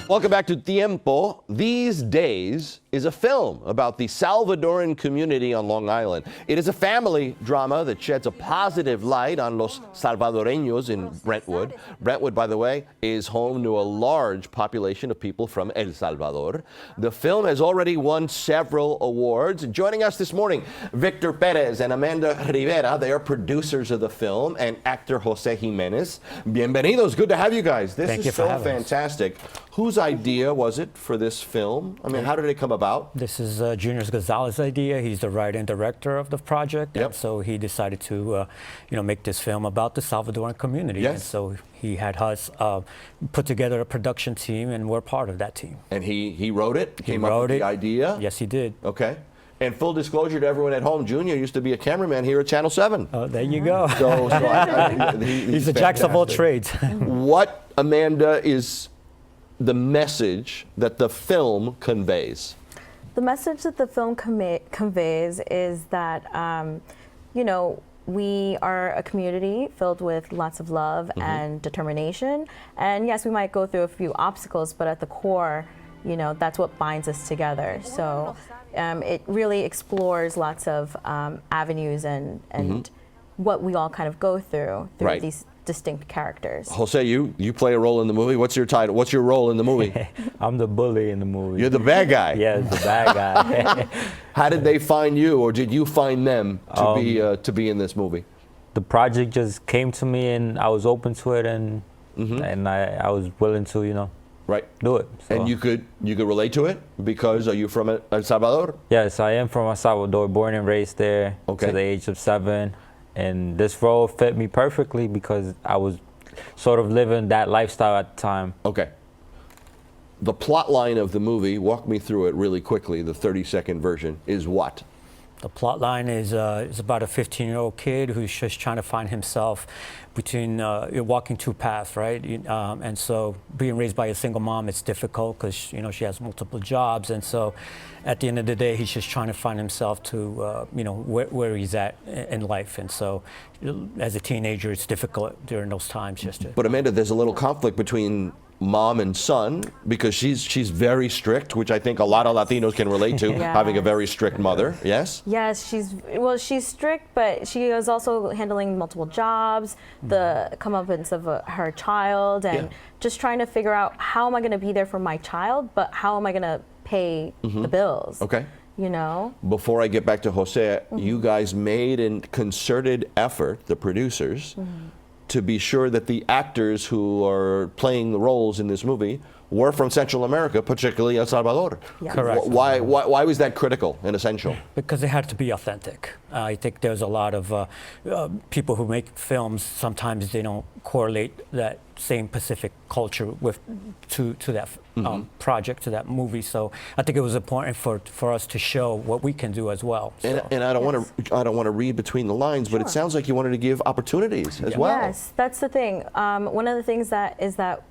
Welcome back to Tiempo. These Days is a film about the Salvadoran community on Long Island. It is a family drama that sheds a positive light on los Salvadoreños in Brentwood. Brentwood, by the way, is home to a large population of people from El Salvador. The film has already won several awards. Joining us this morning, Victor Perez and Amanda Rivera. They are producers of the film, and actor Jose Jimenez. Bienvenidos. Good to have you guys. This is so fantastic. Whose idea was it for this film? I mean, how did it come about? This is Junior Gonzalez's idea. He's the writer and director of the project. And so he decided to, make this film about the Salvadoran community. Yes. And so he had us put together a production team, and we're part of that team. And he wrote it? He wrote it. The idea? Yes, he did. Okay. And full disclosure to everyone at home, Junior used to be a cameraman here at Channel 7. Oh, there you go. He's a jack of all trades. What, Amanda, is the message that the film conveys? The message that the film conveys is that, we are a community filled with lots of love and determination. And yes, we might go through a few obstacles, but at the core, that's what binds us together. So it really explores lots of avenues and what we all kind of go through these distinct characters. Jose, you play a role in the movie. What's your title? What's your role in the movie? I'm the bully in the movie. You're the bad guy. Yeah, the bad guy. How did they find you, or did you find them to be in this movie? The project just came to me, and I was open to it, and I was willing to, do it. So. And you could relate to it because are you from El Salvador? Yes, I am from El Salvador, born and raised there to the age of 7. And this role fit me perfectly because I was sort of living that lifestyle at the time. Okay. The plot line of the movie, walk me through it really quickly, the 30-second version, is what? The plot line is about a 15-year-old kid who's just trying to find himself between walking two paths, right? And so being raised by a single mom, it's difficult because she has multiple jobs, and so at the end of the day, he's just trying to find himself to where he's at in life. And so as a teenager, it's difficult during those times. But Amanda, there's a little conflict between mom and son because she's very strict, which I think a lot of Latinos can relate to, having a very strict mother. Yes? Yes, she's strict, but she is also handling multiple jobs, the comeuppance of her child, and just trying to figure out how am I going to be there for my child, but how am I going to pay the bills? Okay. Before I get back to Jose, you guys made a concerted effort, the producers, to be sure that the actors who are playing the roles in this movie were from Central America, particularly El Salvador. Yeah. Correct. Why was that critical and essential? Because it had to be authentic. I think there's a lot of people who make films, sometimes they don't correlate that same Pacific culture to that project, to that movie. So I think it was important for us to show what we can do as well. So. And I don't want to read between the lines, but it sounds like you wanted to give opportunities as well. Yes, that's the thing. One of the things is that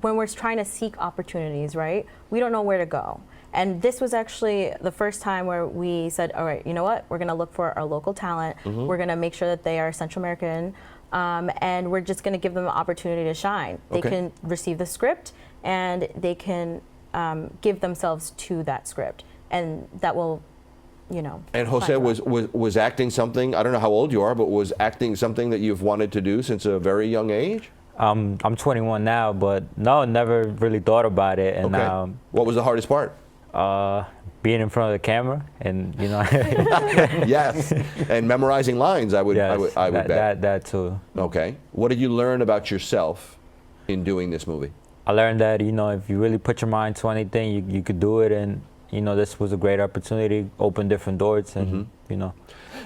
when we're trying to seek opportunities, right, we don't know where to go. And this was actually the first time where we said, all right, you know what, we're going to look for our local talent. We're going to make sure that they are Central American, and we're just going to give them an opportunity to shine. They can receive the script, and they can give themselves to that script. And that will, And Jose, was acting something, I don't know how old you are, but was acting something that you've wanted to do since a very young age? I'm 21 now, but no, never really thought about it. And what was the hardest part? Being in front of the camera, and Yes, and memorizing lines. I would bet that too. Okay, what did you learn about yourself in doing this movie? I learned that if you really put your mind to anything, you could do it, and this was a great opportunity, open different doors, and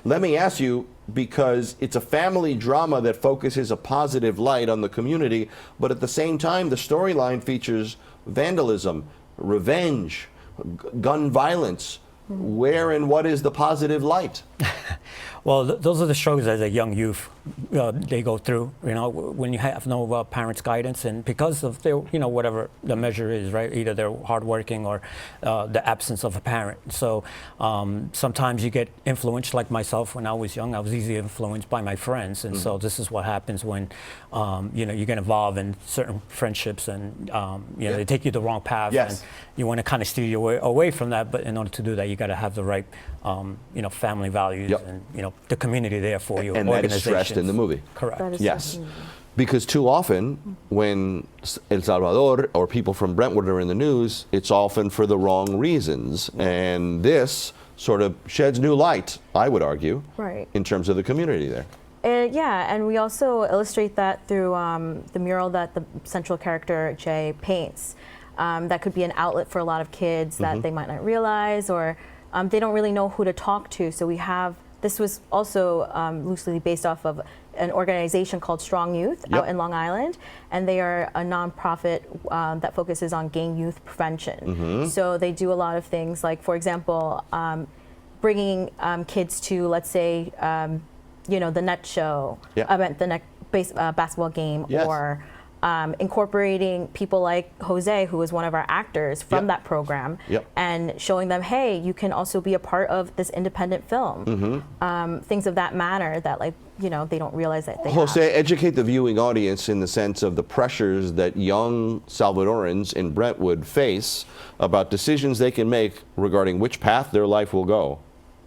Let me ask you, because it's a family drama that focuses a positive light on the community, but at the same time, the storyline features vandalism, revenge, gun violence. Where and what is the positive light? Well, those are the struggles as a young youth they go through, when you have no parents' guidance, and because of their, whatever the measure is, right? Either they're hardworking or the absence of a parent. So sometimes you get influenced, like myself when I was young. I was easily influenced by my friends, and so this is what happens when you get involved in certain friendships, and they take you the wrong path, and you want to kind of steer you away from that. But in order to do that, you got to have the right, family values, and the community there for you. And that is stressed in the movie. Correct. Yes. Because too often, when El Salvador or people from Brentwood are in the news, it's often for the wrong reasons. And this sort of sheds new light, I would argue, in terms of the community there. Yeah, and we also illustrate that through the mural that the central character, Jay, paints. That could be an outlet for a lot of kids that they might not realize, or they don't really know who to talk to. So this was also loosely based off of an organization called Strong Youth out in Long Island, and they are a nonprofit that focuses on gang youth prevention. So they do a lot of things, like, for example, bringing kids to, let's say, the net show, the net basketball game, or incorporating people like Jose, who was one of our actors from that program, and showing them, hey, you can also be a part of this independent film. Things of that manner that, like, they don't realize that they Jose, have. educate the viewing audience in the sense of the pressures that young Salvadorans in Brentwood face about decisions they can make regarding which path their life will go.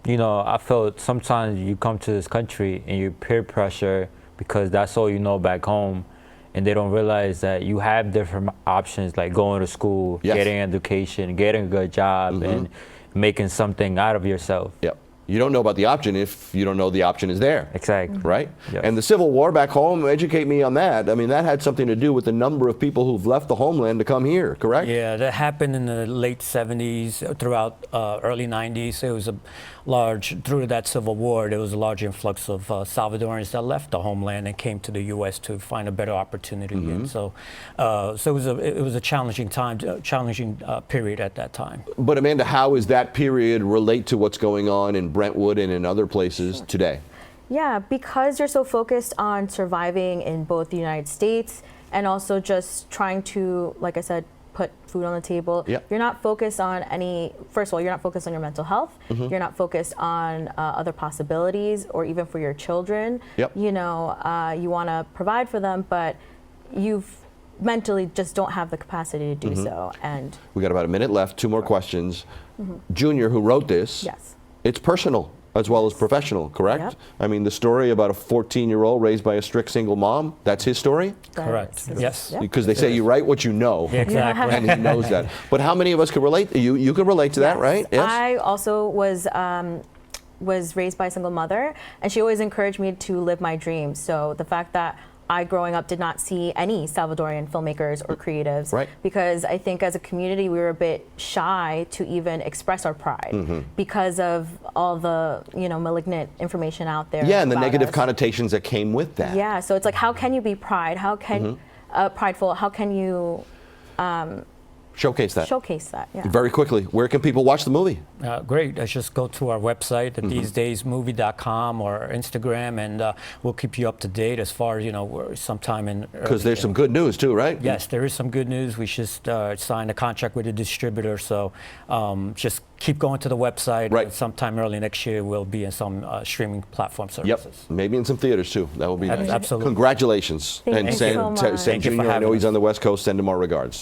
I feel sometimes you come to this country and you peer pressure because that's all you know back home. And they don't realize that you have different options, like going to school, getting education, getting a good job, and making something out of yourself. You don't know about the option if you don't know the option is there. Exactly. Right? And the Civil War back home, educate me on that. I mean, that had something to do with the number of people who've left the homeland to come here, correct? Yeah, that happened in the late 70s, throughout early 90s. It was through that Civil War, there was a large influx of Salvadorans that left the homeland and came to the U.S. to find a better opportunity. And so it was a challenging time, challenging period at that time. But Amanda, how does that period relate to what's going on in Brentwood and in other places today? Yeah, because you're so focused on surviving in both the United States and also just trying to, like I said, put food on the table. You're not focused on first of all, you're not focused on your mental health. You're not focused on other possibilities, or even for your children. You want to provide for them, but you mentally just don't have the capacity to do so. And we got about a minute left. Two more questions. Junior, who wrote this, it's personal as well as professional, correct? I mean, the story about a 14-year-old raised by a strict single mom, that's his story? Correct. Yes. Because they say you write what you know. Exactly. And he knows that. But how many of us could relate? You could relate to that, right? Yes. I also was raised by a single mother, and she always encouraged me to live my dreams. So the fact that I, growing up, did not see any Salvadorian filmmakers or creatives, because I think as a community we were a bit shy to even express our pride because of all the malignant information out there. And the negative connotations that came with that. So it's like, how can you be prideful? How can you showcase that? Yeah. Very quickly, where can people watch the movie? Great. Just go to our website, thesedaysmovie.com, or Instagram, and we'll keep you up to date as far as, sometime in... Because there's some good news too, right? Yes, there is some good news. We just signed a contract with a distributor, so just keep going to the website. And sometime early next year, we'll be in some streaming platform services. Maybe in some theaters too. That will be nice. Absolutely. Congratulations. Thank you so much. Send Junior, I know he's on the West Coast, send him our regards.